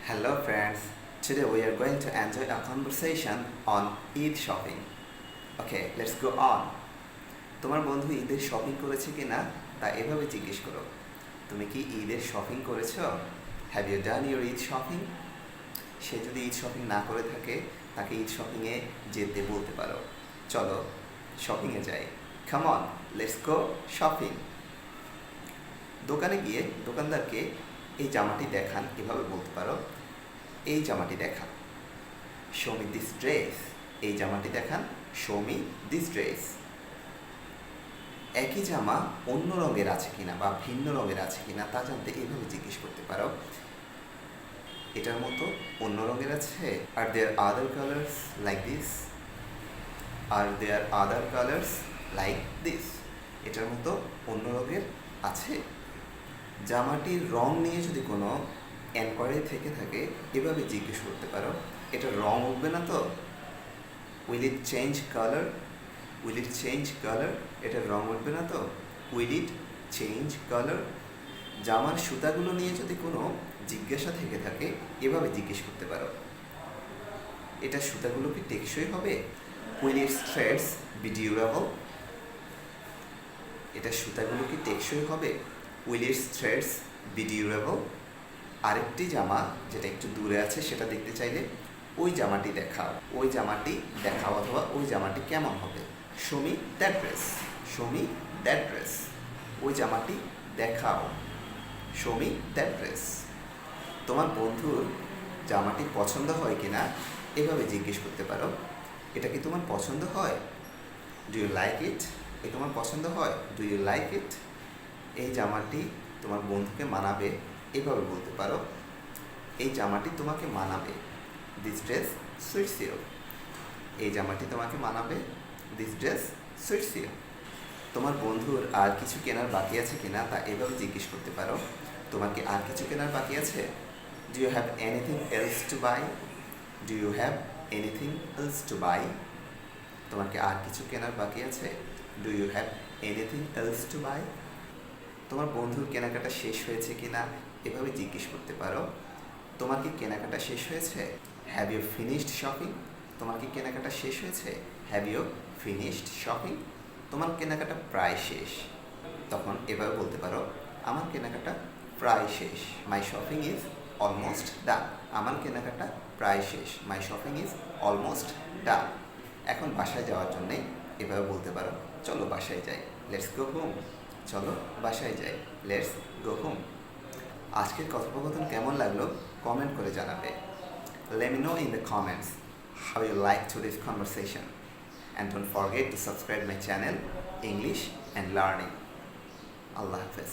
Hello friends, today we are going to enjoy a conversation on Eid shopping. Okay, let's go on. তোমার বন্ধু ঈদের shopping করেছে কি না তা এভাবে জিজ্ঞেস করো। তুমি কি ঈদের শপিং করেছো? Have you done your Eid shopping? সে যদি ঈদ শপিং না করে থাকে তাকে ঈদ শপিংয়ে যেতে বলতে পারো। চলো শপিংয়ে যাই। Come on, let's go shopping. দোকানে গিয়ে দোকানদারকে এই জামাটি দেখান, এভাবে বলতে পারো, এই জামাটি দেখান, শো মি দিস ড্রেস। এই জামাটি দেখান, শো মি দিস ড্রেস। একই জামা অন্য রঙের আছে কিনা বা ভিন্ন রঙের আছে কিনা তা জানতে এভাবে জিজ্ঞেস করতে পারো, এটার মতো অন্য রঙের আছে? Are there other colours like this? Are there other colours like this? এটার মতো অন্য রঙের আছে? জামাটির রং নিয়ে যদি কোনো এনকোয়ারি থেকে থাকে এভাবে জিজ্ঞেস করতে পারো, এটা রং উঠবে না তো? Will it change colour? Will it change colour? এটা রং উঠবে না তো? Will it change colour? জামার সুতাগুলো নিয়ে যদি কোনো জিজ্ঞাসা থেকে থাকে এভাবে জিজ্ঞেস করতে পারো, এটা সুতাগুলো কি টেকসই হবে? Will its threads be durable? এটা সুতাগুলো কি টেকসই হবে? Will its threads be durable? আরেকটি জামা যেটা একটু দূরে আছে সেটা দেখতে চাইলে ওই জামাটি দেখাও, ওই জামাটি দেখাও, অথবা ওই জামাটি কেমন হবে? Show me that dress. Show me that dress. ওই জামাটি দেখাও, শো মি দ্যাট ড্রেস। তোমার বন্ধুর জামাটি পছন্দ হয় কি না এভাবে জিজ্ঞেস করতে পারো, এটা কি তোমার পছন্দ হয়? Do you like it? এ তোমার পছন্দ হয়? Do you like it? এই জামাটি তোমার বন্ধুকে মানাবে এভাবে বলতে পারো, এই জামাটি তোমাকে মানাবে, দিস ড্রেস সুইটস ইউ। এই জামাটি তোমাকে মানাবে, দিস ড্রেস সুইটস ইউ। তোমার বন্ধুর আর কিছু কেনার বাকি আছে কিনা তা এভাবে জিজ্ঞেস করতে পারো, তোমার কি আর কিছু কেনার বাকি আছে? Do you have anything else to buy? Do you have anything else to buy? তোমার কি আর কিছু কেনার বাকি আছে? Do you have anything else to buy? তোমার বন্ধুর কেনাকাটা শেষ হয়েছে কি না এভাবে জিজ্ঞেস করতে পারো, তোমার কি কেনাকাটা শেষ হয়েছে? Have you finished shopping? তোমার কি কেনাকাটা শেষ হয়েছে? Have you finished shopping? তোমার কেনাকাটা প্রায় শেষ, তখন এভাবে বলতে পারো, আমার কেনাকাটা প্রায় শেষ, মাই শপিং ইজ অলমোস্ট ডান। আমার কেনাকাটা প্রায় শেষ, মাই শপিং ইজ অলমোস্ট ডান। এখন বাসায় যাওয়ার জন্যে এভাবে বলতে পারো, চলো বাসায় যাই, লেটস গো হোম। চলো বাসায় যাই, লেটস গো হোম। আজকের কথোপকথন কেমন লাগলো কমেন্ট করে জানাবে। Let me know in the comments how you like to this conversation, and don't forget to subscribe my channel English and Learning. Allah Hafiz.